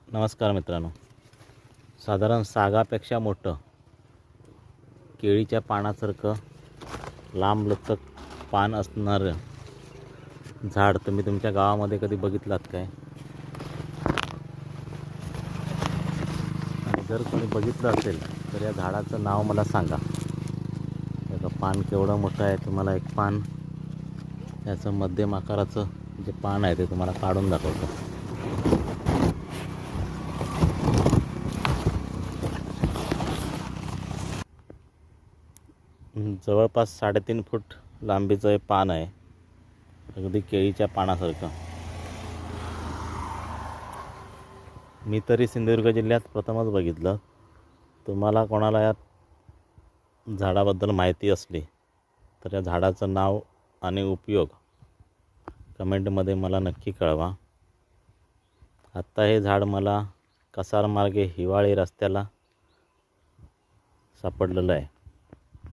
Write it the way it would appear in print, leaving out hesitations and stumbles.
नमस्कार मित्रांनो. साधारण सागापेक्षा मोठं केळीच्या पानासारखं लांबलचक पान असणारं झाड तुम्ही तुमच्या गावामध्ये कधी बघितलात काय? आणि जर कोणी बघितलं असेल तर या झाडाचं नाव मला सांगा. त्याचं पान केवढं मोठं आहे. तुम्हाला एक पान याचं मध्यम आकाराचं जे पान आहे ते तुम्हाला काढून दाखवतो. जवळपास 3.5 फूट लांबीचं हे पान आहे, अगदी केळीच्या पानासारखं. मी तरी सिंधुदुर्ग जिल्ह्यात प्रथमच बघितलं. तुम्हाला कोणाला या झाडाबद्दल माहिती असली तर या झाडाचं नाव आणि उपयोग कमेंटमध्ये मला नक्की कळवा. आत्ता हे झाड मला कसारमार्गे हिवाळी रस्त्याला सापडलेलं आहे.